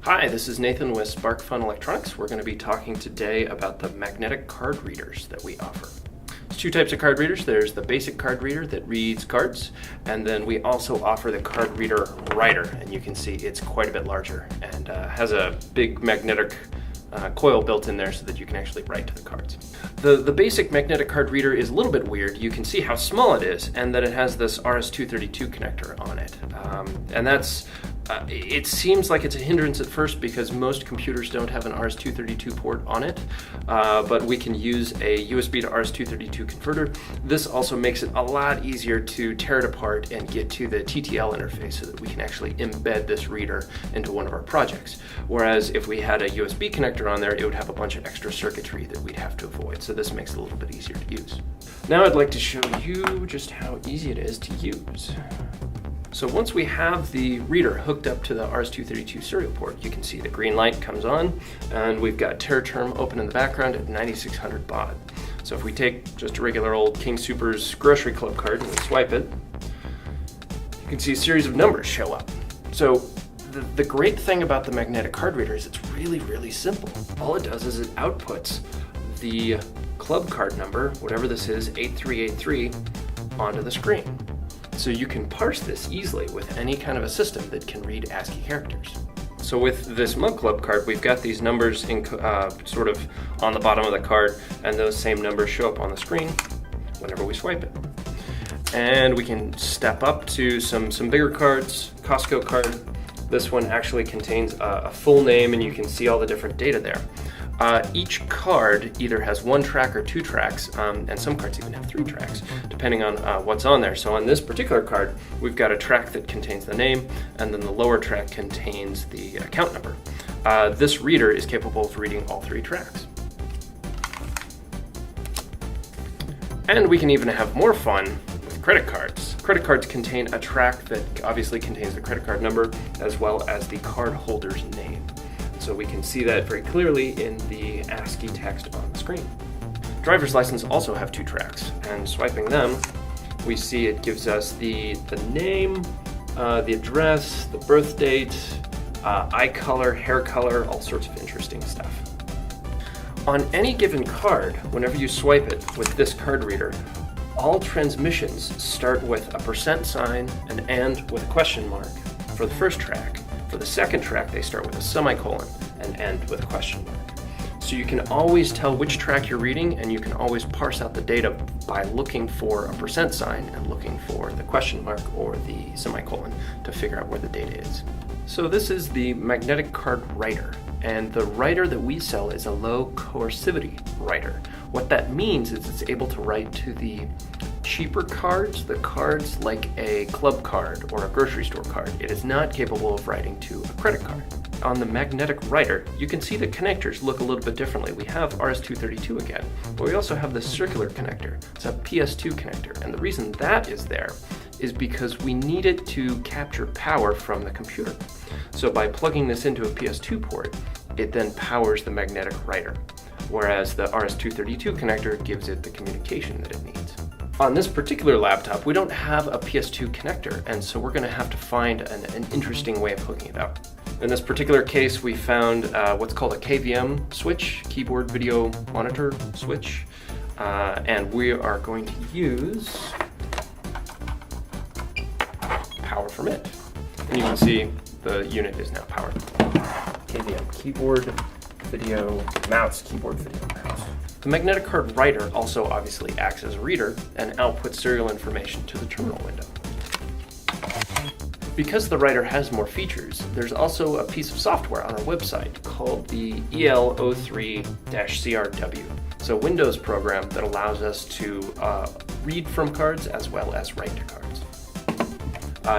Hi, this is Nathan with Spark Fun Electronics. We're going to be talking today about the magnetic card readers that we offer. There's two types of card readers. There's the basic card reader that reads cards, and then we also offer the card reader writer, and you can see it's quite a bit larger and has a big magnetic coil built in there so that you can actually write to the cards. The basic magnetic card reader is a little bit weird. You can see how small it is and that it has this RS-232 connector on it. And that's it seems like it's a hindrance at first because most computers don't have an RS-232 port on it, but we can use a USB to RS-232 converter. This also makes it a lot easier to tear it apart and get to the TTL interface so that we can actually embed this reader into one of our projects. Whereas if we had a USB connector on there, it would have a bunch of extra circuitry that we'd have to avoid, so this makes it a little bit easier to use. Now I'd like to show you just how easy it is to use. So once we have the reader hooked up to the RS-232 serial port, you can see the green light comes on, and we've got TerraTerm open in the background at 9600 baud. So if we take just a regular old King Soopers grocery club card and we swipe it, you can see a series of numbers show up. So the great thing about the magnetic card reader is it's really, really simple. All it does is it outputs the club card number, whatever this is, 8383, onto the screen. So you can parse this easily with any kind of a system that can read ASCII characters. So with this Mug Club card, we've got these numbers in, sort of on the bottom of the card, and those same numbers show up on the screen whenever we swipe it. And we can step up to some bigger cards. Costco card. This one actually contains a full name, and you can see all the different data there. Each card either has one track or two tracks, and some cards even have three tracks, depending on what's on there. So on this particular card, we've got a track that contains the name, and then the lower track contains the account number. This reader is capable of reading all three tracks. And we can even have more fun with credit cards. Credit cards contain a track that obviously contains the credit card number, as well as the card holder's name. So we can see that very clearly in the ASCII text on the screen. Driver's license also have two tracks, and swiping them, we see it gives us the name, the address, the birth date, eye color, hair color, all sorts of interesting stuff. On any given card, whenever you swipe it with this card reader, all transmissions start with a %, an and with a question mark for the first track. For the second track, they start with a semicolon and end with a question mark. So you can always tell which track you're reading, and you can always parse out the data by looking for a % and looking for the question mark or the semicolon to figure out where the data is. So this is the magnetic card writer, and the writer that we sell is a low coercivity writer. What that means is it's able to write to the cheaper cards, the cards like a club card or a grocery store card. It is not capable of writing to a credit card. On the magnetic writer, you can see the connectors look a little bit differently. We have RS-232 again, but we also have this circular connector. It's a PS2 connector, and the reason that is there is because we need it to capture power from the computer. So by plugging this into a PS2 port, it then powers the magnetic writer, whereas the RS-232 connector gives it the communication that it needs. On this particular laptop, we don't have a PS2 connector, and so we're going to have to find an interesting way of hooking it up. In this particular case, we found what's called a KVM switch, keyboard video monitor switch, and we are going to use power from it. And you can see the unit is now powered. KVM keyboard video mouse, keyboard video mouse. The magnetic card writer also obviously acts as a reader and outputs serial information to the terminal window. Because the writer has more features, there's also a piece of software on our website called the EL03-CRW. It's a Windows program that allows us to read from cards as well as write to cards.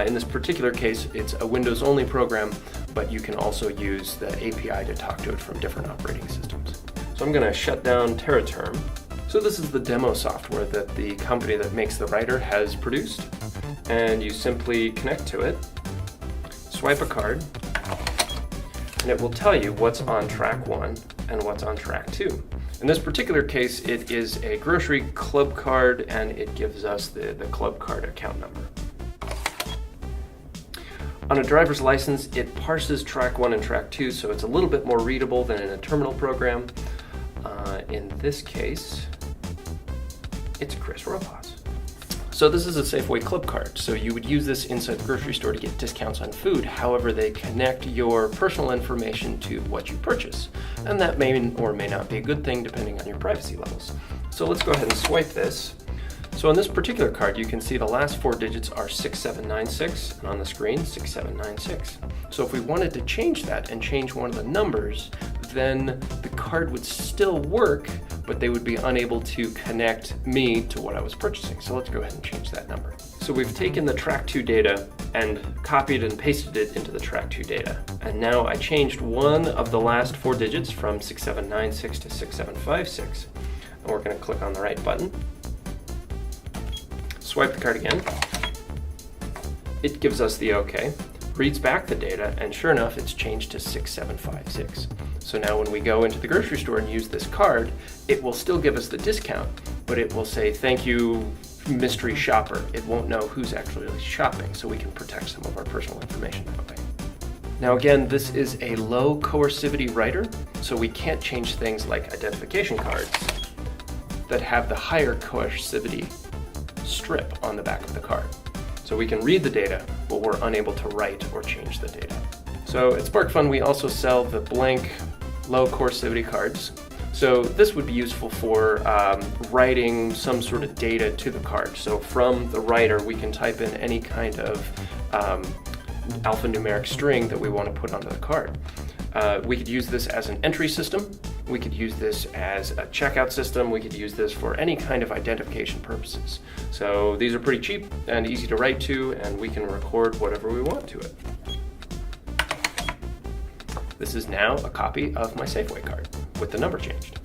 In this particular case, it's a Windows-only program, but you can also use the API to talk to it from different operating systems. So I'm going to shut down TerraTerm. So this is the demo software that the company that makes the writer has produced. And you simply connect to it, swipe a card, and it will tell you what's on track 1 and what's on track 2. In this particular case, it is a grocery club card, and it gives us the club card account number. On a driver's license, it parses track 1 and track 2, so it's a little bit more readable than in a terminal program. In this case, it's Chris Rojas. So this is a Safeway Club card. So you would use this inside the grocery store to get discounts on food. However, they connect your personal information to what you purchase. And that may or may not be a good thing depending on your privacy levels. So let's go ahead and swipe this. So on this particular card, you can see the last 4 digits are 6796, and on the screen, 6796. So if we wanted to change that and change one of the numbers, then the card would still work, but they would be unable to connect me to what I was purchasing. So let's go ahead and change that number. So we've taken the track 2 data and copied and pasted it into the track 2 data. And now I changed one of the last 4 digits from 6796 to 6756. And we're going to click on the right button. Swipe the card again. It gives us the OK, reads back the data, and sure enough, it's changed to 6756. So now when we go into the grocery store and use this card, it will still give us the discount, but it will say, thank you, mystery shopper. It won't know who's actually shopping, so we can protect some of our personal information that way. Now again, this is a low coercivity writer, so we can't change things like identification cards that have the higher coercivity strip on the back of the card. So we can read the data, but we're unable to write or change the data. So at SparkFun, we also sell the blank low coercivity cards. So this would be useful for writing some sort of data to the card. So from the writer, we can type in any kind of alphanumeric string that we want to put onto the card. We could use this as an entry system. We could use this as a checkout system. We could use this for any kind of identification purposes. So these are pretty cheap and easy to write to, and we can record whatever we want to it. This is now a copy of my Safeway card with the number changed.